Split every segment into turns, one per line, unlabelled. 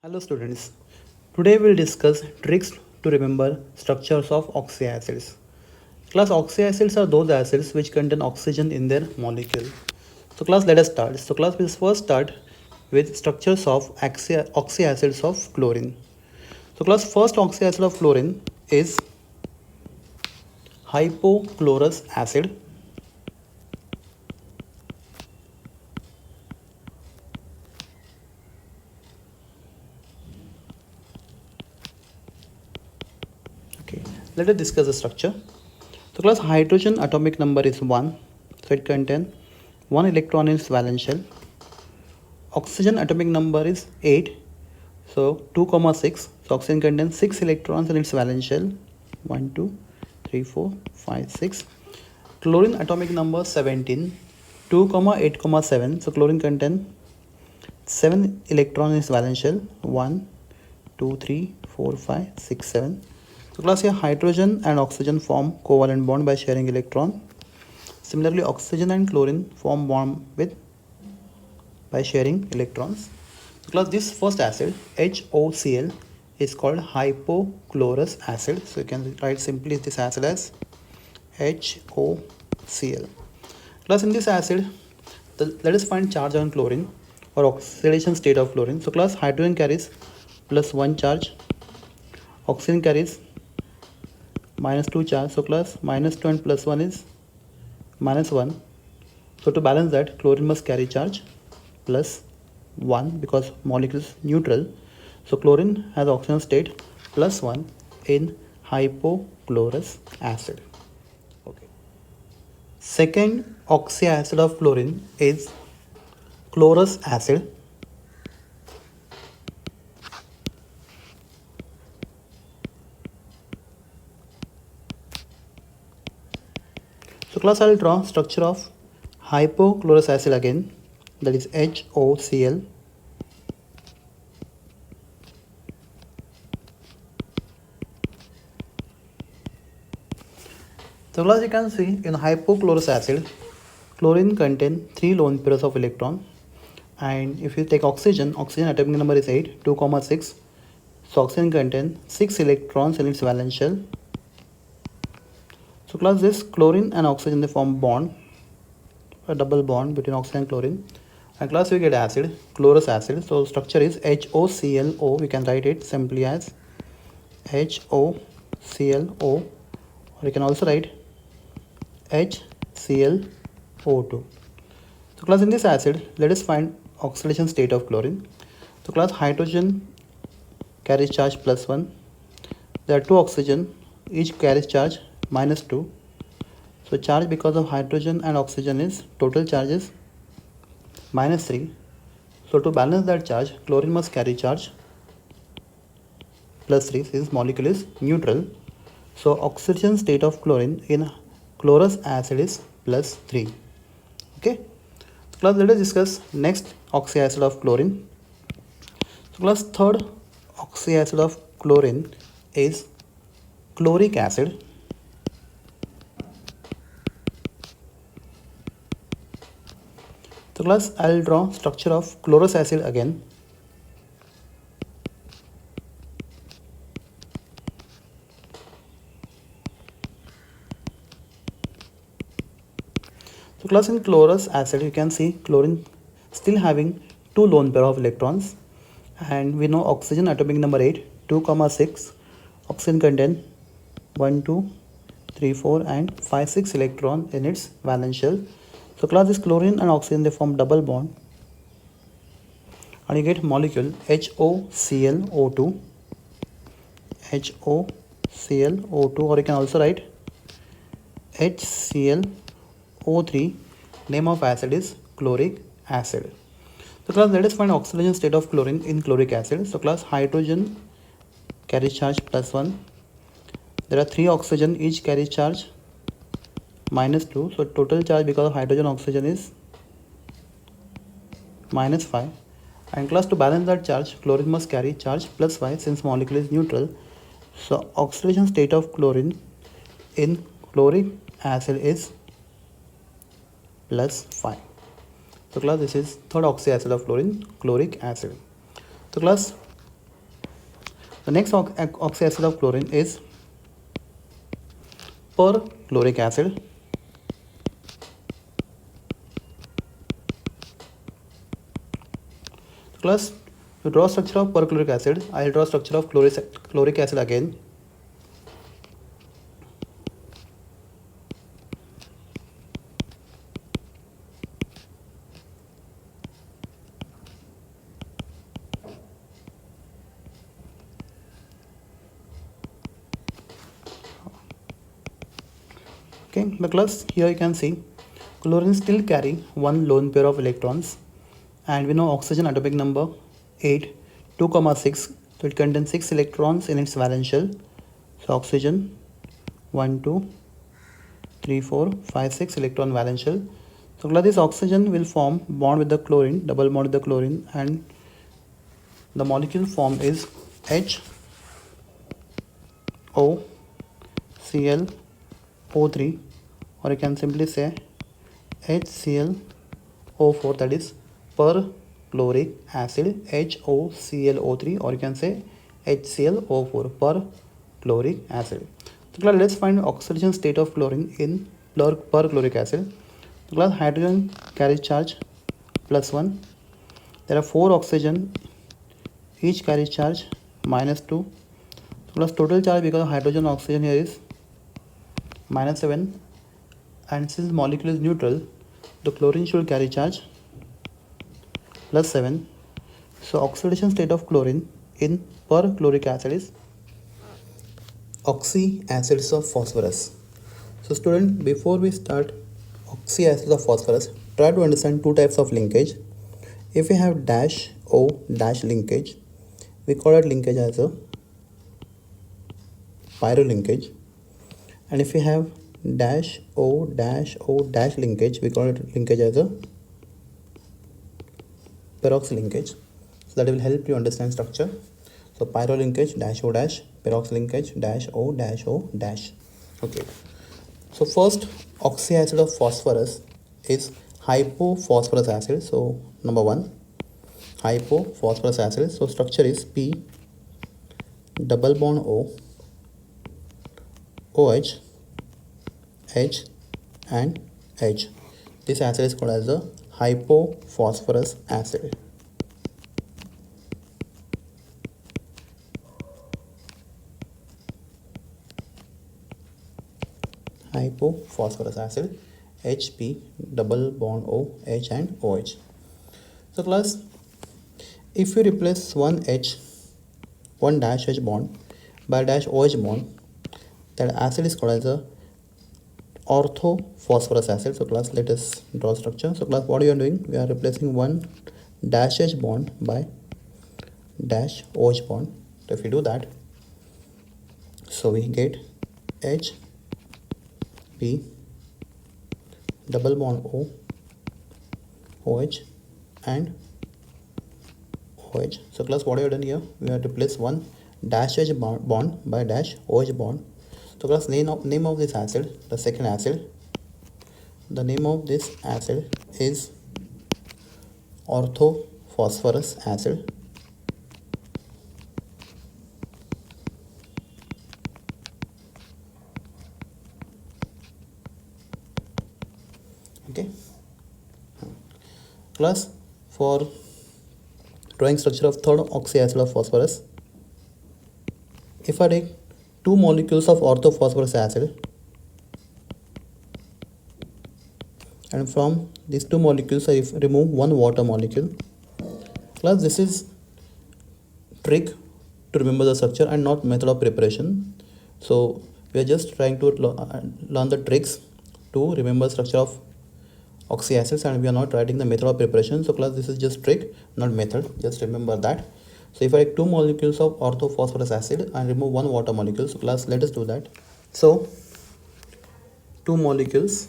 Hello students, today we'll discuss tricks to remember structures of oxyacids. Class oxyacids are those acids which contain oxygen in their molecule. So class let us start. So class we'll first start with structures of oxyacids of chlorine. So class first oxyacid of chlorine is hypochlorous acid. Okay, let us discuss the structure. So class hydrogen atomic number is 1. So it contains 1 electron in its valence shell. Oxygen atomic number is 8. So 2 comma 6. So oxygen contains 6 electrons in its valence shell. 1, 2, 3, 4, 5, 6. Chlorine atomic number 17. 2 comma 8 comma 7. So chlorine contains 7 electrons in its valence shell. 1, 2, 3, 4, 5, 6, 7. So class here hydrogen and oxygen form covalent bond by sharing electron. Similarly, oxygen and chlorine form bond with by sharing electrons. So class this first acid HOCl is called hypochlorous acid. So you can write simply this acid as HOCl. Class in this acid, let us find charge on chlorine or oxidation state of chlorine. So class hydrogen carries plus 1 charge, oxygen carries minus 2 charge. So class minus 2 and plus 1 is minus 1. So to balance that, chlorine must carry charge plus 1 because molecule is neutral. So chlorine has oxygen state plus 1 in hypochlorous acid. Okay. Second oxyacid of chlorine is chlorous acid. So class I will draw structure of hypochlorous acid again, that is HOCl. So class you can see in hypochlorous acid, chlorine contains 3 lone pairs of electron, and if you take oxygen atomic number is 8, 2 comma 6. So oxygen contains 6 electrons in its valence shell. So class this chlorine and oxygen they form bond, a double bond between oxygen and chlorine, and class we get acid, chlorous acid. So structure is HOClO. We can write it simply as HOClO, or you can also write HClO2. So class in this acid, let us find oxidation state of chlorine. So class hydrogen carries charge plus 1. There are 2 oxygen, each carries charge minus 2. So charge because of hydrogen and oxygen is total charge is minus 3. So to balance that charge, chlorine must carry charge plus 3 since molecule is neutral. So oxidation state of chlorine in chlorous acid is plus 3. Okay. So class let us discuss next oxyacid of chlorine. So class third oxyacid of chlorine is chloric acid. So class I will draw structure of chlorous acid again. So class in chlorous acid you can see chlorine still having 2 lone pair of electrons, and we know oxygen atomic number 8, 2 comma 6. Oxygen contain 1, 2, 3, 4 and 5, 6 electron in its valence shell. So class this chlorine and oxygen they form double bond, and you get molecule HOClO2, HOClO2, or you can also write HClO3. Name of acid is chloric acid. So class let us find oxidation state of chlorine in chloric acid. So class hydrogen carries charge plus 1. There are 3 oxygen, each carries charge minus 2. So total charge because of hydrogen oxygen is minus 5. And class to balance that charge, chlorine must carry charge plus 5 since molecule is neutral. So oxidation state of chlorine in chloric acid is plus 5. So class this is third oxyacid of chlorine, chloric acid. So class The next oxyacid of chlorine is perchloric acid. Class, to draw structure of perchloric acid, I will draw structure of chloric acid again. Okay, the class, here you can see chlorine still carry one lone pair of electrons, and we know oxygen atomic number 8, 2, 6, so it contains 6 electrons in its valence shell. So oxygen 1, 2, 3, 4, 5, 6 electron valence shell. So this oxygen will form bond with the chlorine, double bond with the chlorine, and the molecule formed is HOClO3, or you can simply say HClO4, that is perchloric acid, HOClO3, or you can say HClO4, perchloric acid. So let's find oxidation state of chlorine in perchloric acid. So hydrogen carries charge +1. There are 4 oxygen, each carries charge -2. So total charge because of hydrogen oxygen here is -7, and since molecule is neutral, the chlorine should carry charge +7. So oxidation state of chlorine in perchloric acid is oxyacids of phosphorus. So student, before we start oxyacids of phosphorus, try to understand two types of linkage. If we have dash O dash linkage, we call it linkage as a pyrolinkage, and if we have dash O dash linkage, we call it linkage as a peroxy linkage. So that will help you understand structure. So pyrolinkage dash O dash, peroxy linkage dash O dash O dash. Okay. So first oxyacid of phosphorus is hypophosphorus acid. So number 1, hypophosphorus acid. So structure is P double bond O, OH, H and H. This acid is called as a hypophosphorus acid. Hypophosphorus acid, HP double bond O, H and OH. So class, if you replace one dash H bond by dash OH bond, that acid is called as a orthophosphorus acid. So class, let us draw structure. So class, what we are doing, we are replacing one dash H bond by dash OH bond. So if we do that, so we get H P double bond O, OH and OH. So class, what we have done here, we have replaced one dash H bond by dash OH bond. So class, name of this acid, the second acid, the name of this acid is orthophosphorus acid. Okay. Plus, for drawing structure of third oxyacid of phosphorus, if I take 2 molecules of orthophosphorus acid, and from these 2 molecules I remove one water molecule. Class, this is trick to remember the structure and not method of preparation. So we are just trying to learn the tricks to remember structure of oxyacids, and we are not writing the method of preparation. So class, this is just trick, not method, just remember that. So if I take 2 molecules of orthophosphorus acid and remove one water molecule, so class, let us do that. So 2 molecules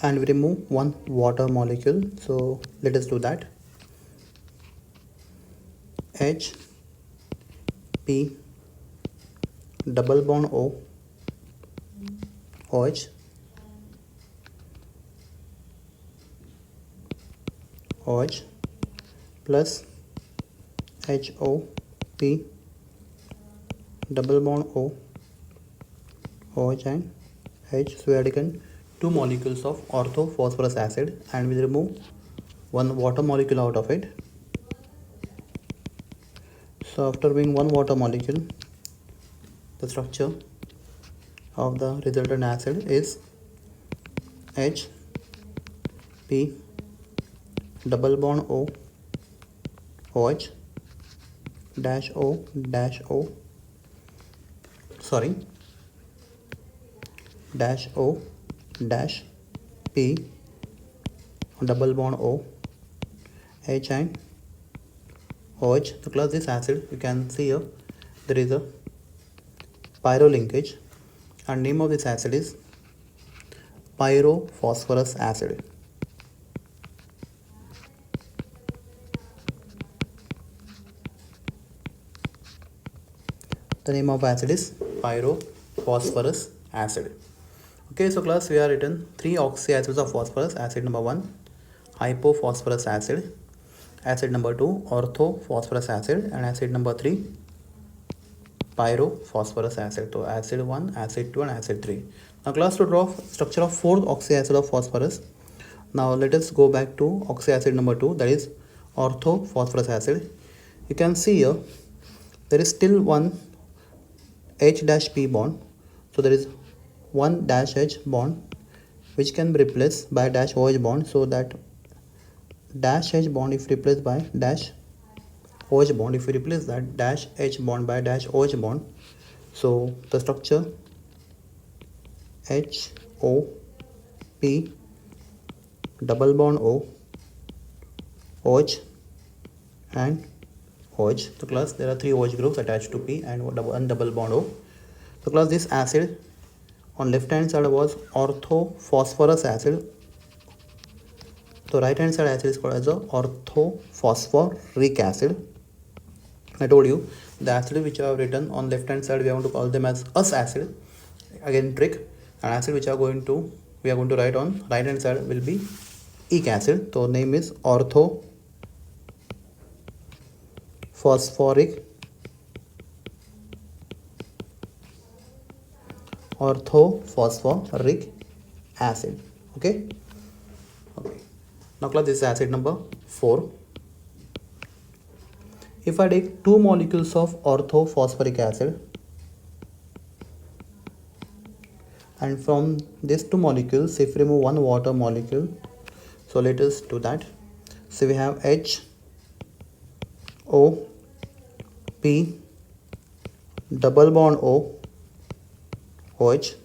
and we remove one water molecule. So let us do that. H P double bond O, OH OH plus HOP double bond O, OH and H. So we have taken two molecules of orthophosphorus acid and we remove one water molecule out of it. So after being one water molecule, the structure of the resultant acid is H P double bond O, OH dash O dash O, sorry, dash O dash P double bond O, H and OH. To class this acid, you can see here there is a pyro linkage and name of this acid is pyrophosphorus acid. The name of acid is pyrophosphorus acid. Okay, so class we have written three oxyacids of phosphorus. Acid number 1 hypophosphorus acid, acid number 2 orthophosphorus acid, and acid number 3 pyrophosphorus acid. So acid 1, acid 2 and acid 3. Now class, to draw structure of fourth oxyacid of phosphorus. Now let us go back to oxyacid number 2, that is orthophosphorus acid. You can see here there is still one H-P bond. So there is one dash H bond which can be replaced by dash OH bond. So that dash H bond, if replaced by dash OH bond, if we replace that dash H bond by dash OH bond, so the structure HOP double bond O, OH and OH. So class, there are three OH groups attached to P and one double bond O. So class, this acid on left hand side was orthophosphorus acid. So right hand side acid is called as a orthophosphoric acid. I told you the acid which I have written on left hand side we are going to call them as us acid. Again trick, and acid which we are going to write on right hand side will be ic acid. So name is orthophosphoric acid. Okay. Now class, this is acid number 4. If I take two molecules of orthophosphoric acid and from these two molecules if we remove one water molecule, so let us do that. So we have H O P double bond O, OH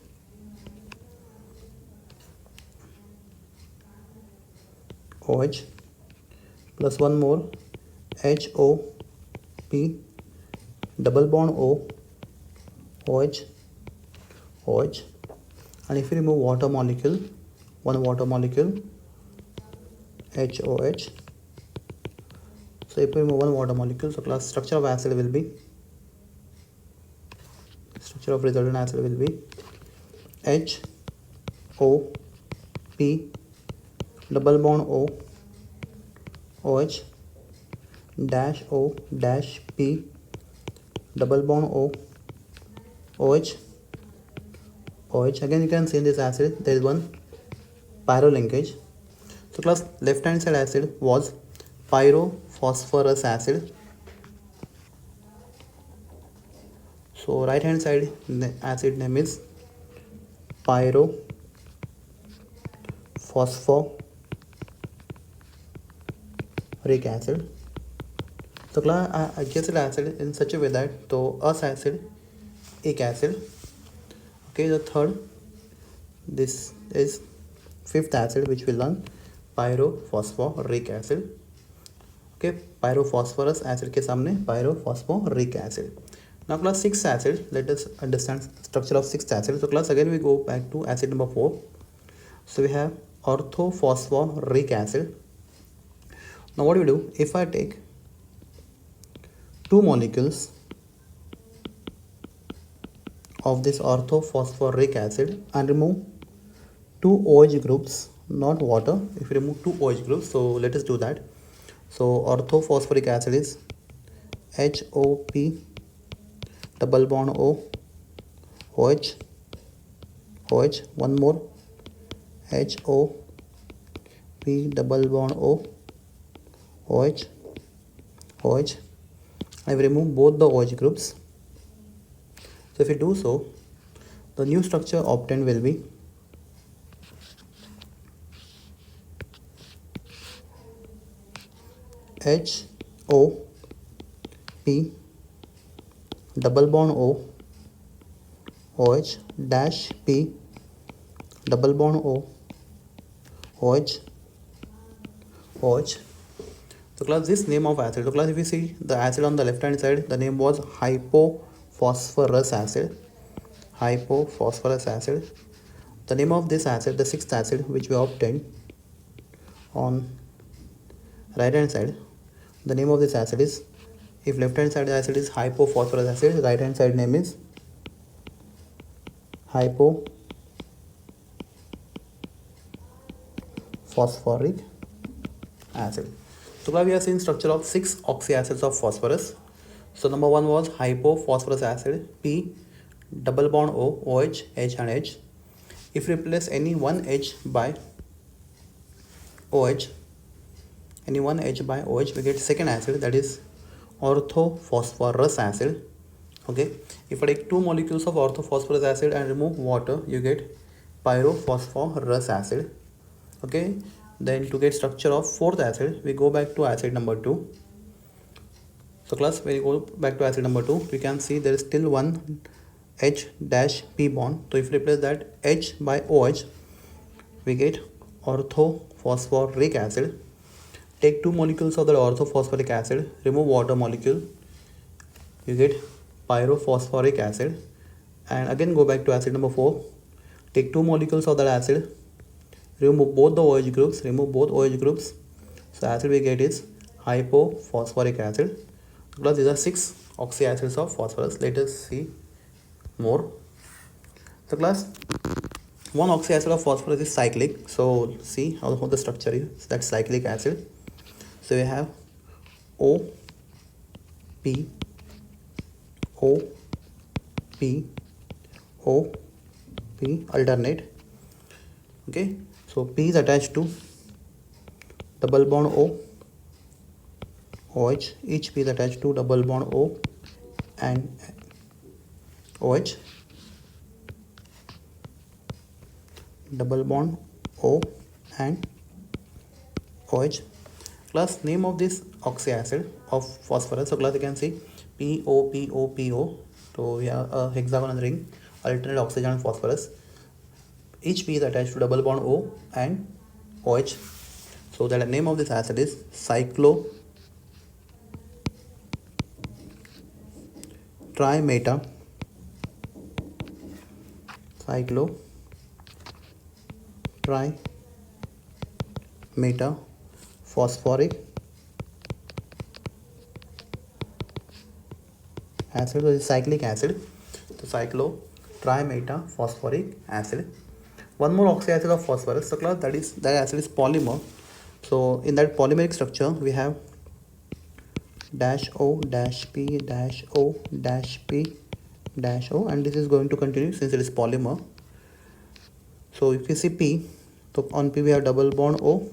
OH plus one more HOP double bond O, OH OH, and if we remove water molecule, one water molecule HOH. So if we remove one water molecule, so class structure of acid will be, structure of resultant acid will be HOP double bond O, OH dash O dash P double bond O, OH OH. Again you can see in this acid there is one pyro linkage. So class, left hand side acid was pyrophosphorus acid. So right hand side the acid name is pyrophosphoric acid. So class, I adjusted acid in such a way that so us acid, ic acid. Okay, the third, this is fifth acid which we learn, pyrophosphoric acid. Okay, pyrophosphorus acid के सामने pyrophosphoric acid. Now class, sixth acid, let us understand structure of sixth acid. So class, again we go back to acid number 4. So we have orthophosphoric acid. Now what do we do? If I take two molecules of this orthophosphoric acid and remove two OH groups not water. If we remove two OH groups, so let us do that. So orthophosphoric acid is HOP double bond O, OH, OH, one more HOP double bond O, OH, OH. I will remove both the OH groups. So if we do so, the new structure obtained will be HOP double bond O, OH dash P double bond O, OH, OH. So class, this name of acid. So class, if you see the acid on the left hand side, the name was hypophosphorus acid. Hypophosphorus acid. The name of this acid, the sixth acid which we obtained on right hand side, the name of this acid is, if left hand side acid is hypophosphorus acid, right hand side name is hypophosphoric acid. So now we are seeing structure of 6 oxyacids of phosphorus. So number 1 was hypophosphorus acid, P double bond O, OH, H and H. If we replace any one H by OH, we get second acid, that is orthophosphorus acid. Okay, if I take two molecules of orthophosphorus acid and remove water, you get pyrophosphorus acid. Okay, then to get structure of fourth acid, we go back to acid number 2. So class, when you go back to acid number 2, we can see there is still one H dash P bond. So if we replace that H by OH, we get orthophosphoric acid. Take two molecules of the orthophosphoric acid, remove water molecule, you get pyrophosphoric acid. And again go back to acid number 4, take two molecules of that acid, remove both the OH groups, so acid we get is hypophosphoric acid. Plus these are 6 oxyacids of phosphorus. Let us see more. So class, one oxyacid of phosphorus is cyclic. So see how the structure is, that's cyclic acid. So we have O, P, O, P, O, P alternate. Okay, so P is attached to double bond O, OH. Each P is attached to double bond O and OH. Double bond O and OH. Class, name of this oxyacid of phosphorus. So class, you can see PO. So we have a hexagonal ring, alternate oxygen and phosphorus. Each P is attached to double bond O and OH. So the name of this acid is cyclotrimeta phosphoric acid. So it's cyclic acid. So cyclotrimeta phosphoric acid. One more oxyacid of phosphorus. So class, that acid is polymer. So in that polymeric structure, we have dash O dash P dash O dash P dash O, and this is going to continue since it is polymer. So if you see P, so on P we have double bond O,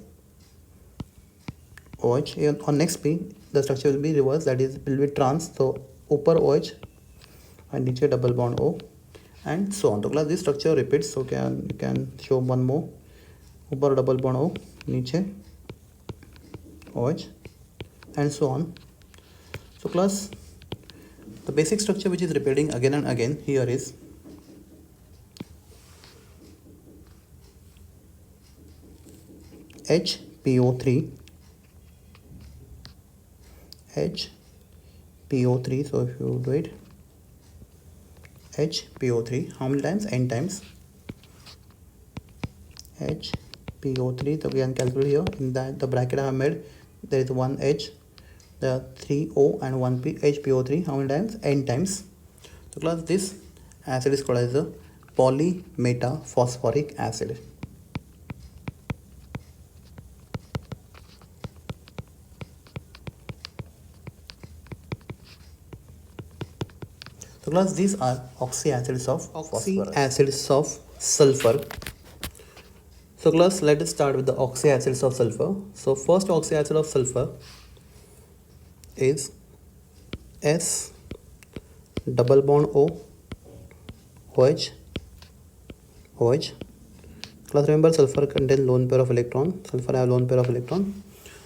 OH. On next P, the structure will be reversed, that is will be trans. So upper OH and niche double bond O, and so on. So class, this structure repeats. So you can show one more, upper double bond O, niche OH, and so on. So class, the basic structure which is repeating again and again here is HPO3. So if you do it, HPO3, how many times? N times. HPO3, so we can calculate here. In that the bracket I have made, there is one H, there are 3 O and 1 P. HPO3, how many times? N times. So class, this acid is called as a polymetaphosphoric acid. class, these are oxyacids of sulfur. So class, let us start with the oxyacids of sulfur. So first oxyacid of sulfur is S double bond O OH OH. Class, remember sulfur contains lone pair of electron. Sulfur have lone pair of electron.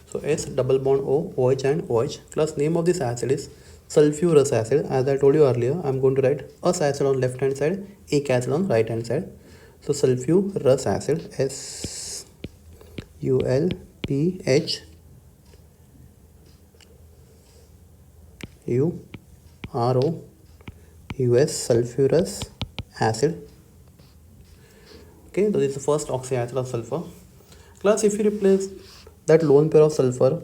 So S double bond O OH and OH. Class, name of this acid is sulfurous acid. As I told you earlier, I am going to write us acid on left hand side, ec acid on right hand side. So sulfurous acid, SULPH UROUS, sulfurous acid. Okay, so this is the first oxyacid of sulfur. Class, if you replace that lone pair of sulfur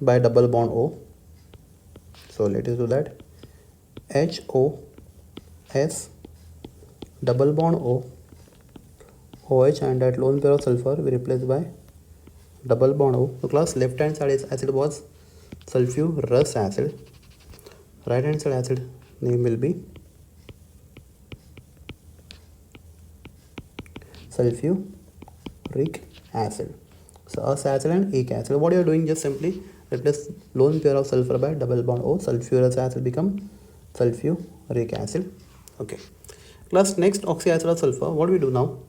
by double bond O, so let us do that. HOS double bond O OH, and that lone pair of sulfur we replace by double bond O. So class, left hand side acid was sulfurous acid, right hand side acid name will be sulfuric acid. So us acid and ec acid. What you are doing, just simply replace lone pair of sulfur by double bond O. Sulfurous acid become sulfuric acid. Okay. Class, next oxyacid of sulfur. What we do now?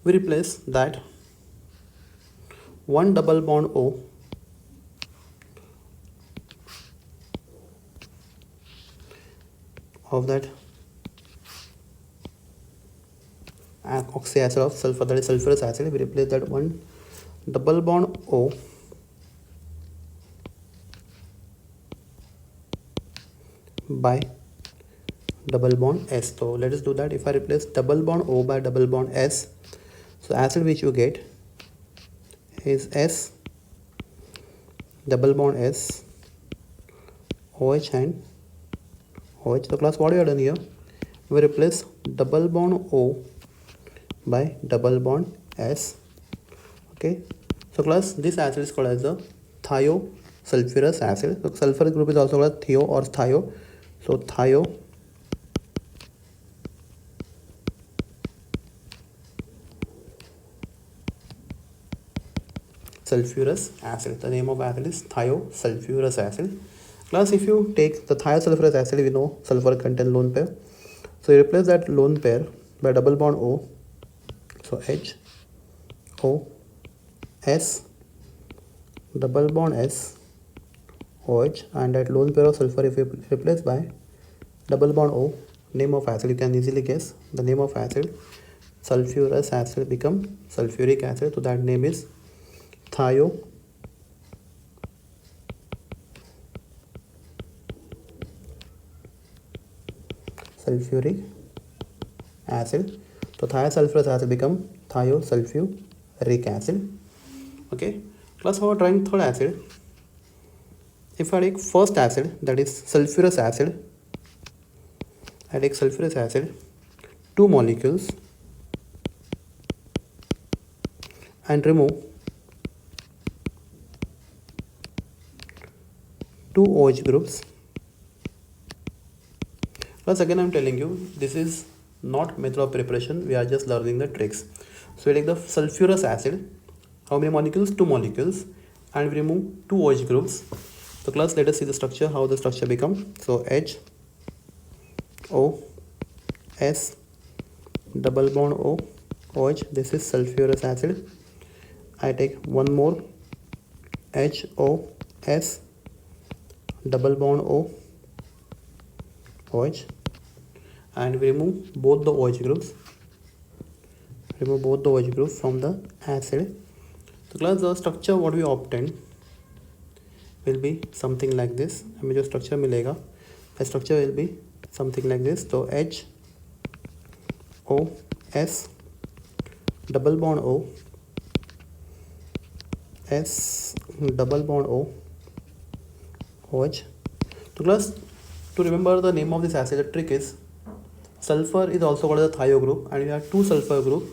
We replace that one double bond O of that oxyacid of sulfur, that is sulfurous acid. We replace that one double bond O by double bond S. So let us do that. If I replace double bond O by double bond S, so acid which you get is S double bond S OH and OH. So class, what we have done here, we replace double bond O by double bond S. Okay, so class, this acid is called as the thiosulfurous acid. So sulfur group is also called thio or thio. So thiosulfurous acid. The name of acid is thiosulfurous acid. Class, if you take the thiosulfurous acid, we know sulfur contains lone pair. So you replace that lone pair by double bond O. So HOS double bond S OH, and that lone pair of sulfur if you replace by double bond O, name of acid you can easily guess. The name of acid, sulfurous acid, become sulfuric acid. So that name is thiosulfuric acid. So thiosulfurous acid become thiosulfuric acid. Okay, class, how trying third acid. If I take first acid, that is sulfurous acid, I take sulfurous acid, 2 molecules, and remove 2 OH groups. Plus again I am telling you, this is not method of preparation, we are just learning the tricks. So we take the sulfurous acid, how many molecules? 2 molecules, and we remove 2 OH groups. So class, let us see the structure, how the structure become. So HOS double bond O OH, this is sulfurous acid. I take one more HOS double bond O OH, and we remove both the OH groups. Remove both the OH groups from the acid. So class, the structure what we obtained will be something like this. हमें जो structure मिलेगा, the structure will be something like this. So HOS double bond O S double bond O OH. So class, to remember the name of this acid, the trick is sulfur is also called as a thio group, and we have 2 sulfur group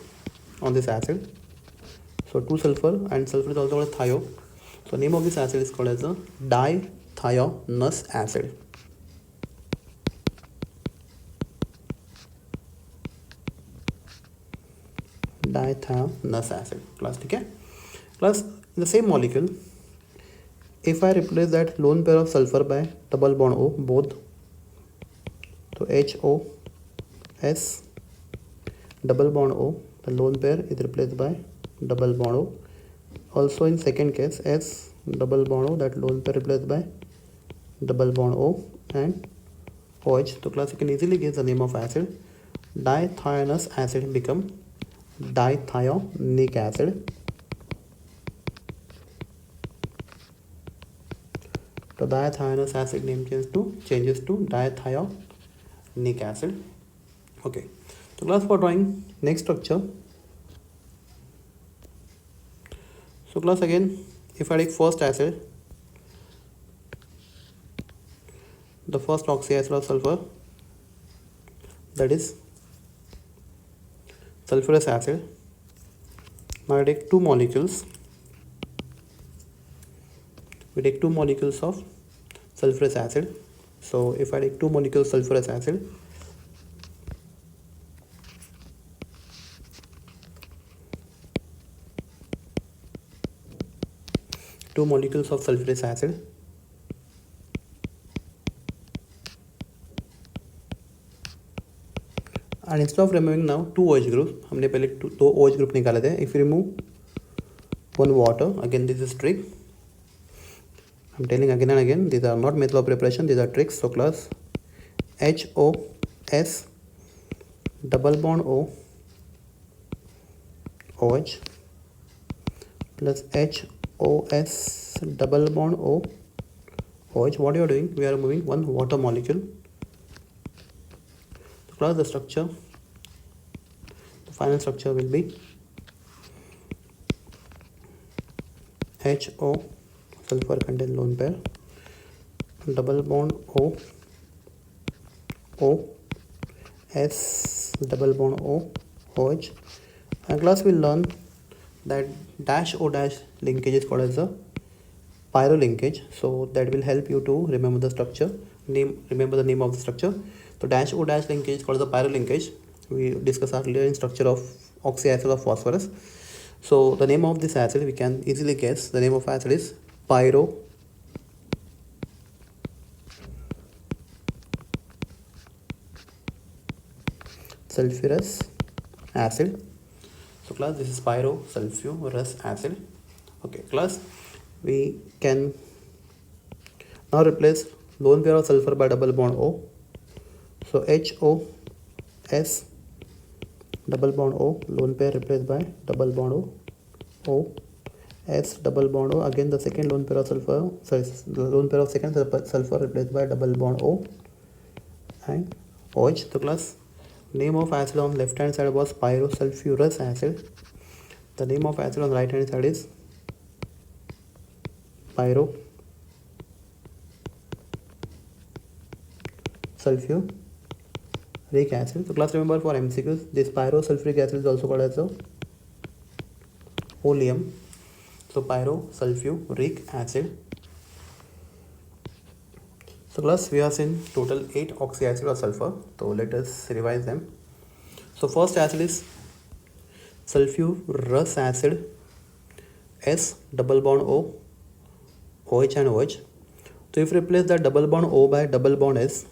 on this acid. So 2 sulfur, and sulfur is also called thio. So name of this acid is called as a dithionous acid. Dithionous acid class, ठीक है class. In the same molecule, if I replace that lone pair of sulfur by double bond O both, so HOS double bond O, the lone pair is replaced by double bond O. Also in second case, S double bond O, that lone pair replaced by double bond O and OH. So class, you can easily guess the name of acid. Dithionious acid become dithionic acid. So dithionious acid name changes to dithionic acid. Okay. So class, for drawing next structure. So class, again, if I take first acid, the first oxyacid of sulfur, that is sulfurous acid. Now I take two molecules. We take two molecules of sulfurous acid. So if I take two molecules sulfurous acid, two molecules of sulfurous acid, and instead of removing now two OH groups, हमने पहले दो OH group निकाले थे. If you remove one water, again this is trick. I'm telling again and again, these are not method of preparation, these are tricks. So class, HOS double bond O OH plus HOS double bond O OH. What you are doing? We are removing one water molecule. So class, the structure, the final structure will be HO, sulfur contain lone pair, double bond O, O, S double bond O, OH. And class, will learn that dash O dash linkage is called as a pyro linkage. So that will help you to remember the structure, remember the name of the structure. So dash O dash linkage is called as a pyro linkage. We discussed earlier in structure of oxyacid of phosphorus. So the name of this acid, we can easily guess. The name of acid is pyro sulfurous acid. So class, this is pyro sulfurous acid. Okay class, we can now replace lone pair of sulfur by double bond O. So HOS double bond O, lone pair replaced by double bond O, O, S double bond O, again the second lone pair of sulfur, sorry, the lone pair of second sulfur replaced by double bond O and OH. So class, name of acid on left hand side was pyrosulfurous acid. The name of acid on right hand side is pyrosulfuric acid. So class, remember for MCQs, this pyrosulfuric acid is also called as a oleum. So pyrosulfuric acid. So class, we have seen total 8 oxyacid of sulfur. So let us revise them. So first acid is sulfurous acid, S double bond O, OH and OH. So if you replace the double bond O by double bond S,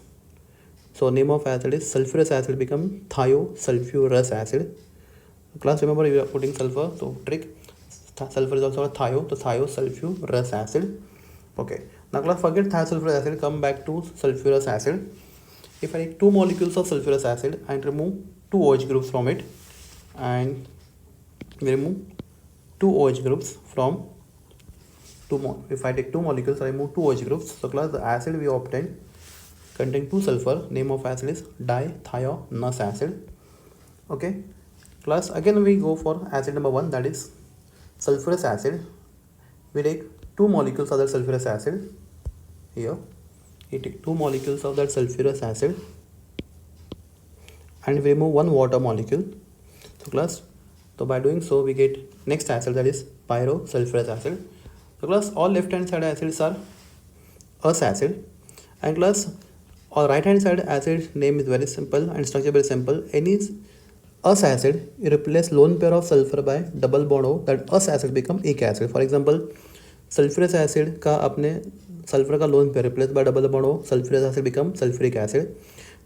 so name of acid is sulfurous acid become thiosulfurous acid. Class, remember we are putting sulfur, so trick, sulfur is also a thio, so thiosulfurous acid. Okay, now class, forget thiosulfurous acid, come back to sulfurous acid. If I take two molecules of sulfurous acid and remove two OH groups from it, and we remove two OH groups from if I take two molecules, I remove two OH groups. So class, the acid we obtained contain two sulfur. Name of acid is dithionious acid. Okay class, again we go for acid number 1, that is sulfurous acid. We take two molecules of that sulfurous acid. Here we take two molecules of that sulfurous acid and we remove one water molecule. So class, so by doing so we get next acid, that is pyrosulfurous acid. So class, all left hand side acids are us acid, and class, all right hand side acid name is very simple and structure very simple. Any us acid, you replace lone pair of sulfur by double bond O, that us acid become एक acid. For example, sulfurous acid का अपने sulphur का lone pair replace by double bond O, sulfurous acid become sulfuric acid.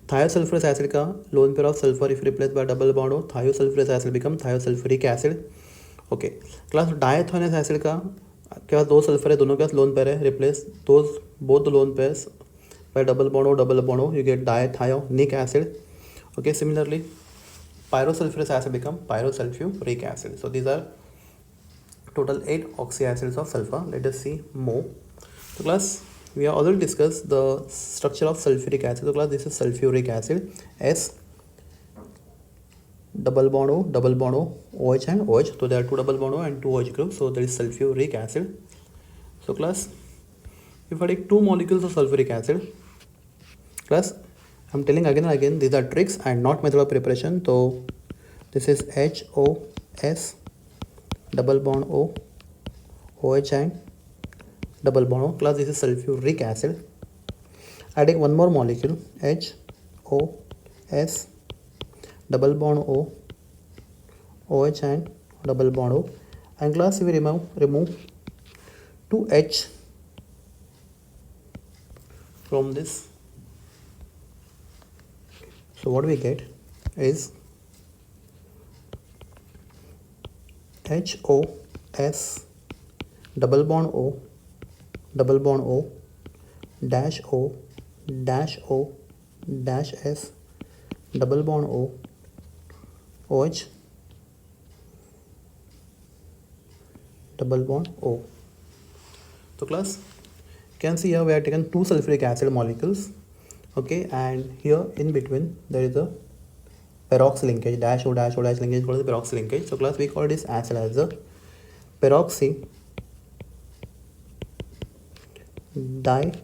Thiosulfurous acid का lone pair of sulfur if replaced by double bond O, thiosulfurous acid become thiosulfuric acid. Okay class dithionous acid का के पास दो sulphur है, दोनों के पास lone pair है, replace those both lone pairs by double bond O, you get dithionic acid. Okay, similarly pyrosulfurous acid become pyrosulfuric acid. So these are total 8 oxyacids of sulfur. Let us see more. So class, we have already discussed the structure of sulfuric acid. So class, this is sulfuric acid, S double bond O, OH and OH. So there are two double bond O and two OH groups. So there is sulfuric acid. So class, if I take two molecules of sulfuric acid, class, I'm telling again and again, these are tricks and not method of preparation. So this is HOS double bond O, OH and double bond O. Class, this is sulfuric acid. I take one more molecule, HOS double bond O, OH and double bond O. And class, we remove 2H from this. So what we get is HOS double bond O dash O dash O dash S double bond O OH double bond O. So class, you can see here we have taken two sulfuric acid molecules. Okay, and here in between there is a peroxy linkage, dash O dash linkage called the peroxy linkage. So class, we call this acid as the peroxy disulfuric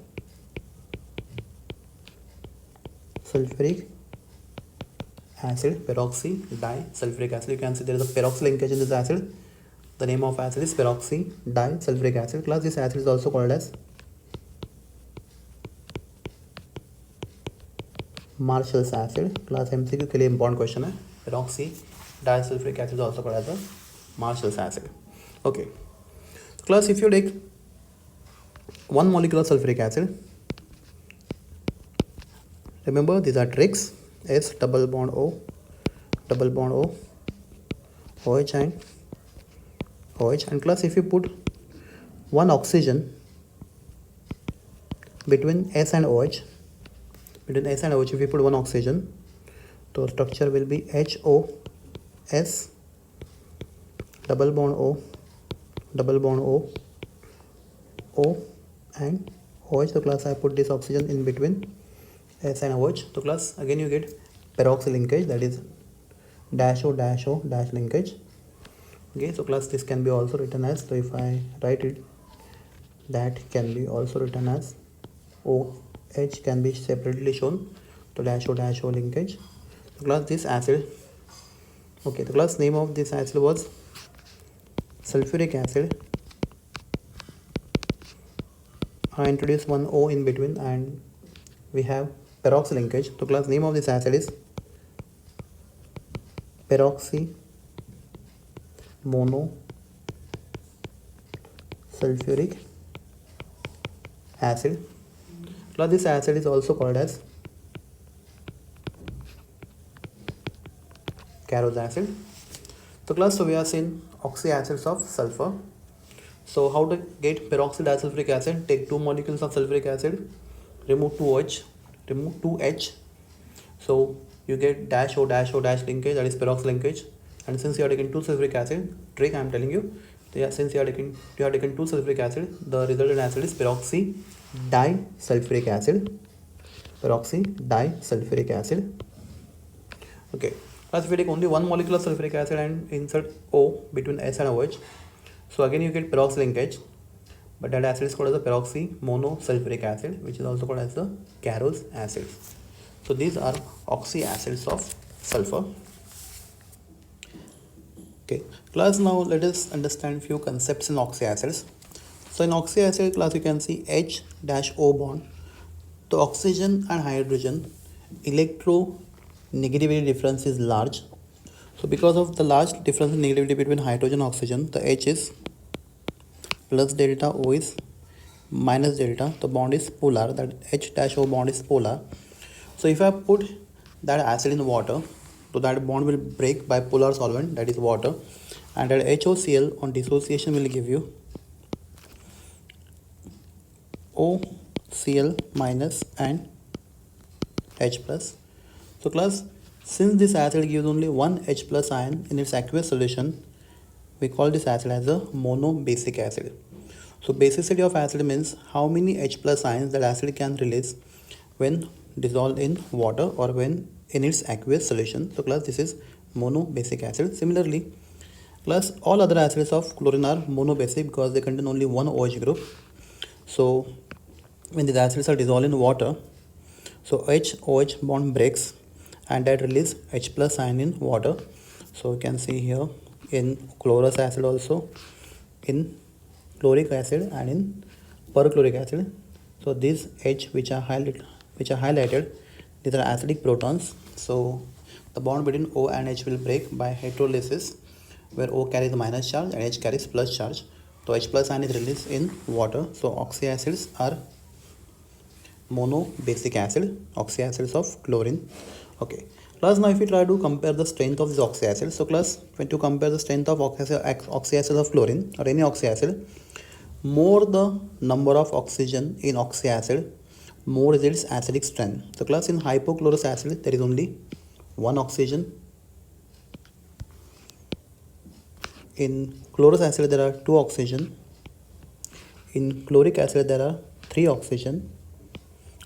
acid. Peroxy disulfuric acid. You can see there is a peroxy linkage in this acid. The name of acid is peroxy disulfuric acid. Class, this acid is also called as Marshall's acid. Class MCQ के लिए important question है. Peroxy disulfuric acid is also called as a Marshall's acid. Okay. So class, if you take one molecule of sulfuric acid, remember these are tricks. S double bond O, OH and OH. And class, if you put one oxygen between S and OH, if you put one oxygen, the structure will be HOS double bond O and OH. So class, I put this oxygen in between S and OH. So class, again you get peroxy linkage, that is dash O dash linkage. Okay, so class, this can be also written as, so if I write it, that can be also written as OH can be separately shown, so dash O linkage. So class, this acid, okay, the class name of this acid was sulfuric acid. I introduce one O in between and we have peroxy linkage. So class, name of this acid is peroxy monosulfuric acid. Class, this acid is also called as Carrot's acid. So class, so we have seen oxyacids of sulfur. So how to get peroxy disulfuric acid? Take two molecules of sulfuric acid, remove 2H, so you get dash O linkage, that is peroxy linkage. And since you are taking two sulfuric acid, trick I am telling you, since you have taken two sulfuric acid, the resultant acid is peroxy disulfuric acid. Okay, as if we take only one molecule of sulfuric acid and insert O between S and OH, so again you get peroxy linkage, but that acid is called as the peroxy monosulfuric acid, which is also called as the Carrot's acid. So these are oxyacids of sulfur. Okay, class, now let us understand few concepts in oxyacids. So in oxyacid class, you can see H-O bond. The oxygen and hydrogen electronegativity difference is large. So because of the large difference in negativity between hydrogen and oxygen, the H is plus delta, O is minus delta. The bond is polar, that H dash O bond is polar. So if I put that acid in water, so that bond will break by polar solvent, that is water, and that HOCl on dissociation will give you OCl minus and H plus. So class, since this acid gives only one H plus ion in its aqueous solution, we call this acid as a monobasic acid. So basicity of acid means how many H plus ions that acid can release when dissolved in water or when in its aqueous solution. So class, this is monobasic acid. Similarly, class, all other acids of chlorine are monobasic because they contain only one OH group. So when these acids are dissolved in water, so OH bond breaks and that release H plus ion in water. So you can see here in chlorous acid also, in chloric acid and in perchloric acid. So these H which are highlighted, these are acidic protons. So the bond between O and H will break by heterolysis, where O carries minus charge and H carries plus charge. So H plus ion is released in water. So oxyacids are monobasic acid, oxyacids of chlorine. Okay, class, now if we try to compare the strength of these oxyacids, so class, when to compare the strength of oxyacids of chlorine or any oxyacid, more the number of oxygen in oxyacid, more is its acidic strength. So class, in hypochlorous acid there is only one oxygen. In chlorous acid there are two oxygen. In chloric acid there are three oxygen.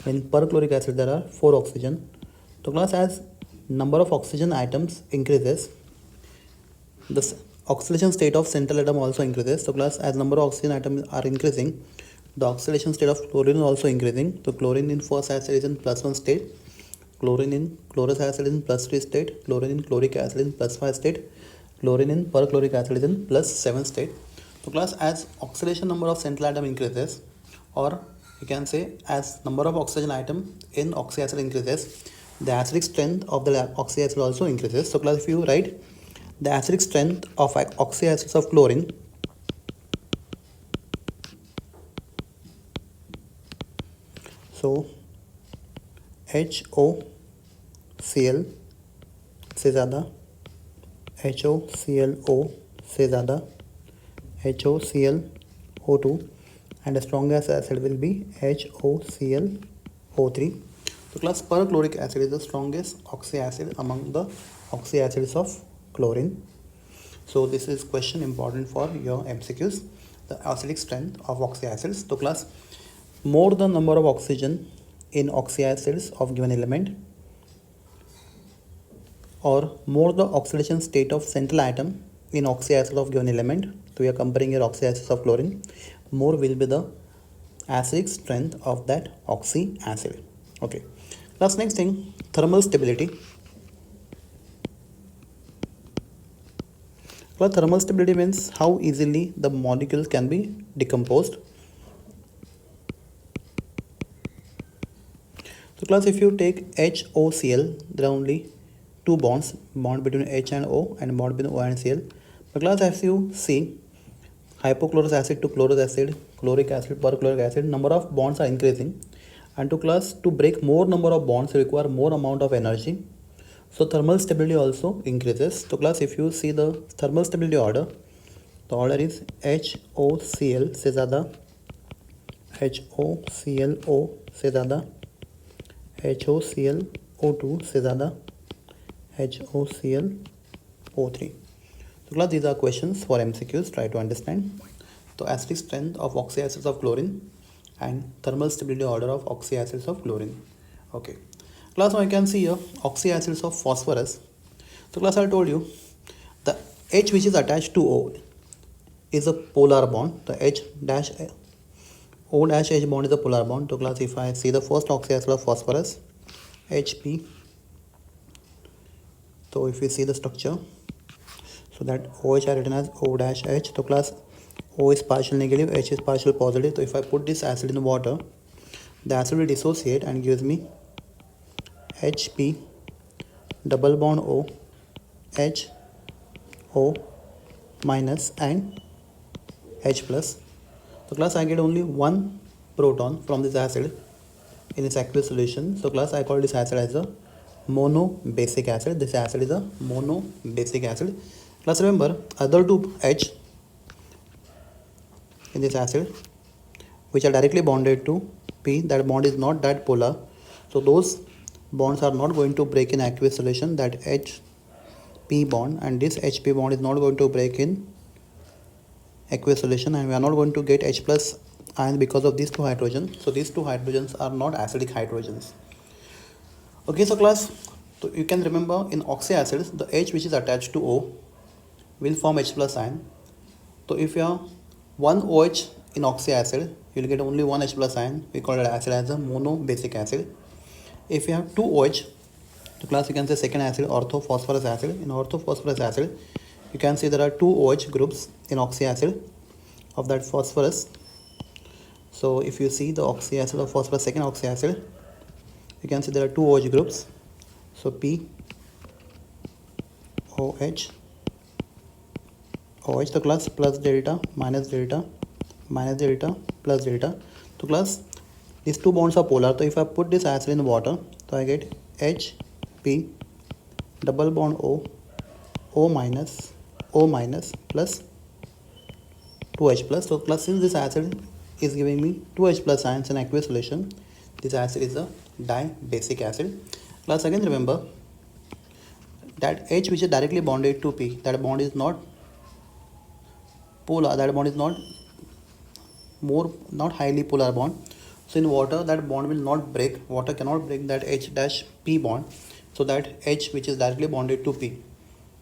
In perchloric acid there are four oxygen. So class, as number of oxygen atoms increases, the oxidation state of central atom also increases. So class, as number of oxygen atoms are increasing, the oxidation state of chlorine is also increasing. So chlorine in first acid is in +1 state, chlorine in chlorous acid is in +3 state, chlorine in chloric acid is in +5 state, chlorine in perchloric acid is in +7 state. So class, as oxidation number of central atom increases, or you can say as number of oxygen atom in oxyacid increases, the acidic strength of the oxyacid also increases. So class, if you write the acidic strength of oxyacids of chlorine, so HOCl से ज़्यादा, HOClO से ज़्यादा, HOClO2, and the strongest acid will be HOClO3. So class, perchloric acid is the strongest oxyacid among the oxyacids of chlorine. So this is question important for your MCQs, the acidic strength of oxyacids. So class, more the number of oxygen in oxyacids of given element, or more the oxidation state of central atom in oxyacid of given element, so we are comparing here oxyacids of chlorine, more will be the acidic strength of that oxyacid. Okay, class, next thing, thermal stability. Well, thermal stability means how easily the molecules can be decomposed. So class, if you take HOCl, there are only two bonds, bond between H and O and bond between O and Cl. But class, as you see, hypochlorous acid to chlorous acid, chloric acid, perchloric acid, number of bonds are increasing, and to class, to break more number of bonds require more amount of energy. So thermal stability also increases. So class, if you see the thermal stability order, the order is HOCl से ज़्यादा, HOClO से ज़्यादा, HOClO2 से ज़्यादा, HOClO3. So class, these are questions for MCQs. Try to understand. So acidic strength of oxyacids of chlorine and thermal stability order of oxyacids of chlorine. Okay. Class, now you can see here oxyacids of phosphorus. So class, I told you the H which is attached to O is a polar bond. The O dash H bond is a polar bond. So class, if I see the first oxyacid of phosphorus, HP, so if we see the structure, so that OH are written as O dash H. So class, O is partial negative, H is partial positive. So if I put this acid in water, the acid will dissociate and gives me HP double bond O, H O minus and H plus. So class, I get only one proton from this acid in its aqueous solution. So class, I call this acid as a monobasic acid. This acid is a monobasic acid. Class, remember other two H in this acid which are directly bonded to P, that bond is not that polar. So those bonds are not going to break in aqueous solution, that HP bond, and this HP bond is not going to break in aqueous solution, and we are not going to get H plus ion because of these two hydrogens. So these two hydrogens are not acidic hydrogens. Okay, so class, so you can remember in oxy acids the H which is attached to O will form H plus ion. So if you have one OH in oxy acid, you will get only one H plus ion. We call that acid as a monobasic acid. If you have two OH, the class you can say second acid, orthophosphorus acid. In orthophosphorus acid, you can see there are two OH groups in oxy acid of that phosphorus. So if you see the oxy acid of phosphorus, second oxy acid, you can see there are two OH groups. So P OH OH, the class plus delta minus delta minus delta plus delta. So class, these two bonds are polar. So if I put this acid in water, so I get HP double bond O minus plus 2H plus. So plus, since this acid is giving me 2H plus ions in aqueous solution, this acid is a dibasic acid. Class, again remember that H which is directly bonded to P, that bond is not polar, that bond is not highly polar bond. So in water, that bond will not break. Water cannot break that H dash P bond. So that H which is directly bonded to P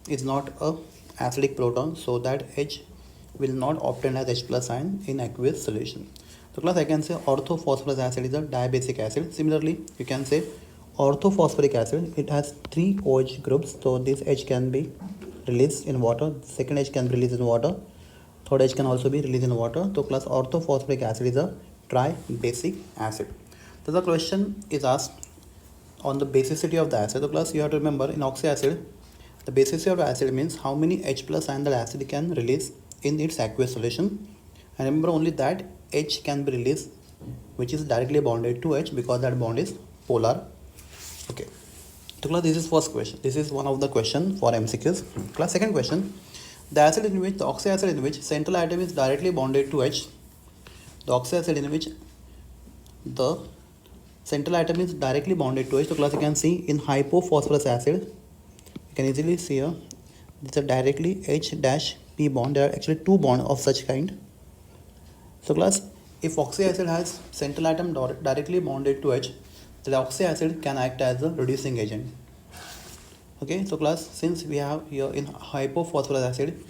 is not a acidic proton. So that H will not obtain as H plus ion in aqueous solution. So class, I can say orthophosphorus acid is a dibasic acid. Similarly, you can say orthophosphoric acid. It has three OH groups. So this H can be released in water. Second H can be released in water. Third H can also be released in water. So class, orthophosphoric acid is a tribasic acid. So the question is asked on the basicity of the acid. So class, you have to remember in oxy acid, the basicity of the acid means how many H plus ion the acid can release in its aqueous solution. And remember only that H can be released which is directly bonded to H, because that bond is polar. Okay. So class, this is first question. This is one of the question for MCQs. Class, second question. The acid in which, the oxy acid in which central atom is directly bonded to H, the oxy acid in which the central atom is directly bonded to H. So class, you can see in hypophosphorus acid, you can easily see here, this is directly H dash P bond. There are actually two bonds of such kind. So class, if oxy acid has central atom directly bonded to H, the oxy acid can act as a reducing agent. Okay, so class, since we have here in hypophosphorus acid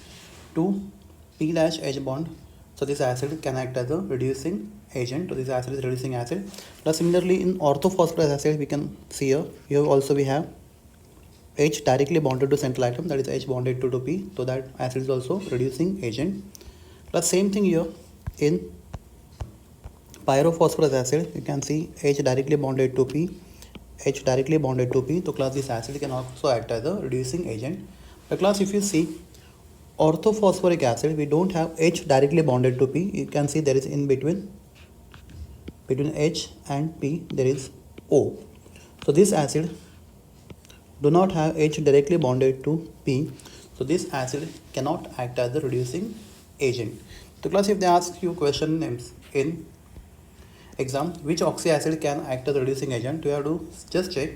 2 P dash H bond, so this acid can act as a reducing agent. So this acid is reducing acid. Plus similarly in orthophosphorus acid, we can see here also we have H directly bonded to central atom, that is H bonded to P, so that acid is also reducing agent. Plus same thing here in pyrophosphorus acid, you can see H directly bonded to P, H directly bonded to P. So class, this acid can also act as a reducing agent. But class, if you see orthophosphoric acid, we don't have H directly bonded to P. You can see there is in between H and P there is O. So this acid do not have H directly bonded to P. So this acid cannot act as a reducing agent. So class, if they ask you question names in exam, which oxy acid can act as a reducing agent, you have to just check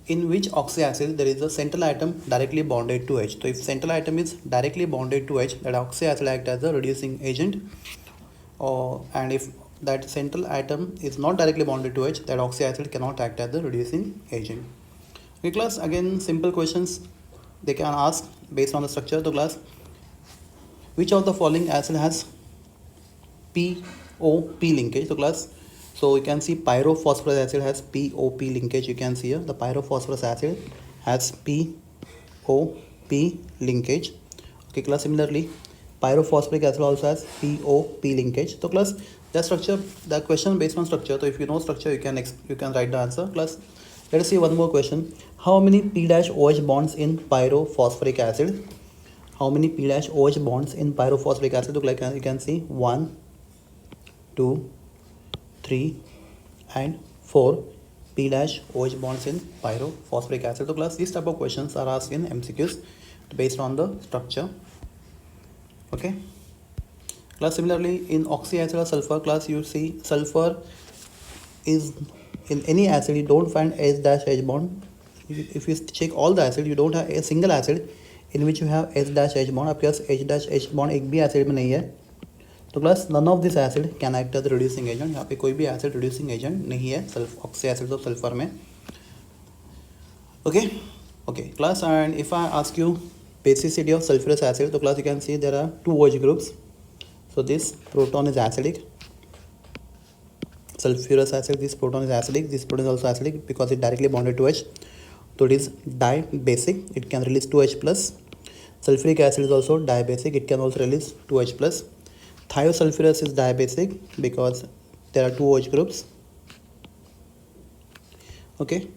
in which oxy acid there is a central atom directly bonded to H. So if central atom is directly bonded to H, that oxy acid act as a reducing agent. And if that central atom is not directly bonded to H, that oxy acid cannot act as a reducing agent. Okay class, again simple questions they can ask based on the structure. So class, which of the following acid has POP linkage? So class, so you can see pyrophosphorus acid has POP linkage. You can see here the pyrophosphorus acid has POP linkage. Okay class, similarly pyrophosphoric acid also has POP linkage. So class, the structure, the question based on structure. So if you know structure, you can write the answer. Class, let us see one more question. How many P dash OH bonds in pyrophosphoric acid? how many P dash OH bonds in pyrophosphoric acid? So like you can see 1, 2, 3 and 4 P dash OH bonds in pyrophosphoric acid. So class, these type of questions are asked in MCQs based on the structure. Okay. Class, similarly in oxyacid or sulfur, class, you see sulfur is in any acid you don't find H dash H bond. If you check all the acid, you don't have a single acid in which you have H dash H bond. आपके पास H dash H bond एक भी acid में नहीं है. तो class, none of this acid can act as a reducing agent. यहाँ पे कोई भी acid reducing agent नहीं है oxyacid और sulfur में. Okay, okay class, and if I ask you basicity of sulfurous acid, so class you can see there are two OH groups. So this proton is acidic. Sulfurous acid, this proton is acidic, this proton is also acidic because it directly bonded to H. So it is dibasic, it can release 2H plus. Sulfuric acid is also dibasic, it can also release 2H plus. Thiosulfurous is dibasic because there are two OH groups. Okay,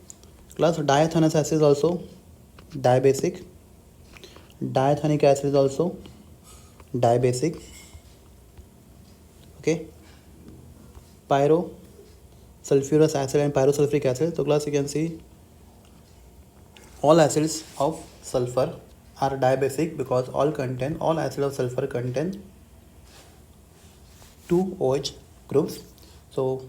class, diathanous acid is also dibasic. Diathanic acid is also dibasic. Okay, pyrosulfurous acid and pyrosulfuric acid. So class, you can see all acids of sulfur are dibasic because all acids of sulfur contain two OH groups. So